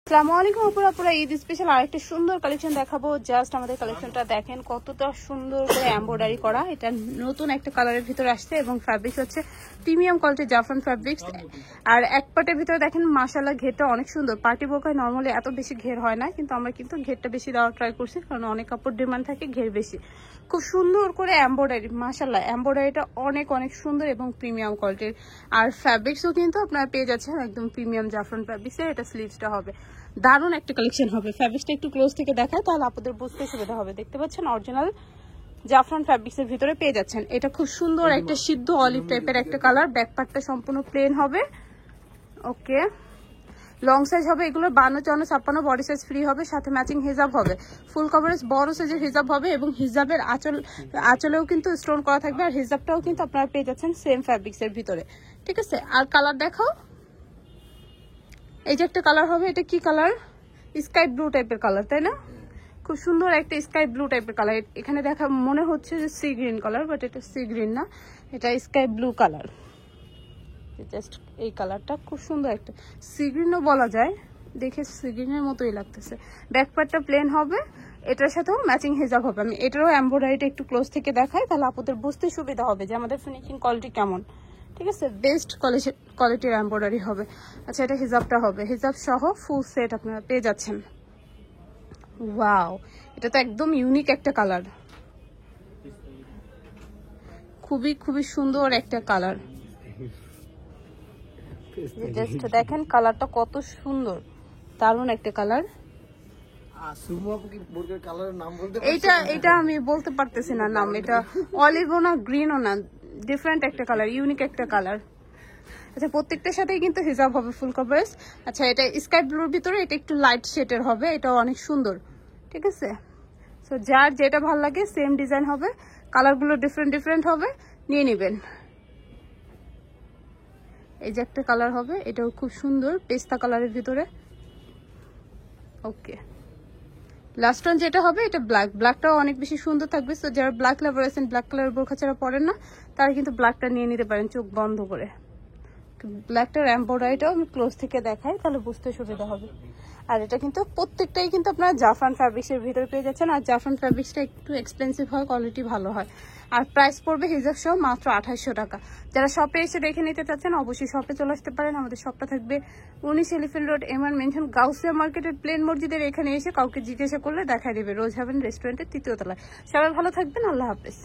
আসসালামু আলাইকুম আপুরা, পুরো ঈদ স্পেশাল আরেকটা সুন্দর কালেকশন দেখাবো। জাস্ট আমাদের কালেকশনটা দেখেন কতটা সুন্দর করে এমব্রয়ডারি করা। এটা নতুন একটা কালারের ভিতরে আসছে এবং ফ্যাব্রিক্স হচ্ছে প্রিমিয়াম কোয়ালিটির জাফরান ফ্যাব্রিক্স। আর এক পাটের ভিতরে দেখেন মাশাআল্লাহ ঘেরটা অনেক সুন্দর। পার্টি বোরকায় নর্মালি এত বেশি ঘের হয় না, কিন্তু আমরা কিন্তু ঘেরটা বেশি দেওয়ার ট্রাই করছি, কারণ অনেক কাপড় ডিমান্ড থাকে ঘের বেশি। খুব সুন্দর করে এমব্রয়ডারি, মাশাআল্লাহ এমব্রয়ডারিটা অনেক অনেক সুন্দর এবং প্রিমিয়াম কোয়ালিটির। আর ফ্যাব্রিক্সও কিন্তু আপনারা পেয়ে যাচ্ছেন একদম প্রিমিয়াম জাফরান ফ্যাব্রিক্সের। এটা স্লিভসটা হবে দারুণ একটা কালেকশন হবে। ফ্যাব্রিক্সটা একটু ক্লোজ থেকে দেখায়, তাহলে আপনাদের বুঝতে সুবিধা হবে। দেখতে পাচ্ছেন অরিজিনাল জাফরান ফ্যাব্রিক্সের ভিতরে পেয়ে যাচ্ছেন। এটা খুব সুন্দর একটা সিদ্ধ অলিভ টাইপের একটা কালার। ব্যাক পার্টটা সম্পূর্ণ প্লেন হবে। ওকে, লং সাইজ হবে এগুলো 52, 54, 56, বডি সাইজ ফ্রি হবে, সাথে ম্যাচিং হিজাব হবে। ফুল কভারেজ বড় সাইজের হিজাব হবে এবং হিজাবের আঁচলেও কিন্তু স্টোন করা থাকবে। আর হিজাবটাও কিন্তু আপনারা পেয়ে যাচ্ছেন সেম ফ্যাব্রিক্সের ভিতরে। ঠিক আছে, আর কালার দেখাও। এই যে একটা কালার হবে, এটা কি কালার? স্কাই ব্লু টাইপের কালার, তাই না? খুব সুন্দর একটা স্কাই ব্লু টাইপের কালার। এখানে দেখা মনে হচ্ছে যে সি গ্রিন কালার, বাট এটা সি গ্রিন না, এটা স্কাই ব্লু কালার। জাস্ট এই কালারটা খুব সুন্দর, একটা সি গ্রিনও বলা যায়, দেখে সি গ্রিনের মতোই লাগতেছে। ব্যাক পার্টটা প্লেন হবে, এটার সাথেও ম্যাচিং হিজাব হবে। আমি এটারও এমব্রয়ডারিটা একটু ক্লোজ থেকে দেখাই, তাহলে আপনাদের বুঝতে সুবিধা হবে যে আমাদের ফিনিশিং কোয়ালিটি কেমন। ঠিক আছে, বেস্ট কোয়ালিটির এমব্রয়ডারি হবে। আচ্ছা, এটা হিজাবটা হবে, হিজাব সহ ফুল সেট আপনারা পেয়ে যাচ্ছেন। ওয়াও, এটা তো একদম ইউনিক একটা কালার, খুবই খুবই সুন্দর একটা কালার। জাস্ট দেখেন কালারটা কত সুন্দর, দারুণ একটা কালার। এটা আমি বলতে পারতেছি না নাম। এটা অলিভও না, গ্রিনও না, ডিফারেন্ট একটা কালার, ইউনিক একটা কালার। আচ্ছা, প্রত্যেকটার সাথেই কিন্তু হিজাব হবে ফুল কভারেজ। আচ্ছা, এটা স্কাই ব্লুর ভিতরে, এটা একটু লাইট শেডের হবে, এটাও অনেক সুন্দর। ঠিক আছে, সো যার যেটা ভালো লাগে সেম ডিজাইন হবে, কালারগুলো ডিফারেন্ট ডিফারেন্ট হবে, নিয়ে নেবেন। এই যে একটা কালার হবে, এটাও খুব সুন্দর পেস্তা কালারের ভিতরে। ওকে, লাস্ট ওয়ান যেটা হবে এটা ব্ল্যাক। ব্ল্যাকটাও অনেক বেশি সুন্দর থাকবে। সো যারা ব্ল্যাক লাভার আছেন, ব্ল্যাক কালার বোরখা ছাড়া পরেন না, তারা কিন্তু ব্ল্যাকটা নিয়ে নিতে পারেন চোখ বন্ধ করে। ব্ল্যাকটার এমব্রয়ডারিটাও আমি ক্লোজ থেকে দেখাই, তাহলে বুঝতে সুবিধা হবে। আর এটা কিন্তু প্রত্যেকটাই কিন্তু আপনারা জাফরান ফ্যাব্রিক্সের ভিতরে পেয়ে যাচ্ছেন। আর জাফরান ফ্যাব্রিক্সটা একটু এক্সপেন্সিভ হয়, কোয়ালিটি ভালো হয়। আর প্রাইস পড়বে হিজাব সহ মাত্র 2800 টাকা। যারা শপে এসে দেখে নিতে চাচ্ছেন অবশ্যই শপে চলে আসতে পারেন। আমাদের শপটা থাকবে 19 elephant road, MR mention, Gausia মার্কেটের প্লেন মসজিদের এখানে এসে কাউকে জিজ্ঞাসা করলে দেখাই দেবে রোজ হেভেন রেস্টুরেন্টের 3য় তলায়। সবাই ভালো থাকবেন, আল্লাহ হাফেজ।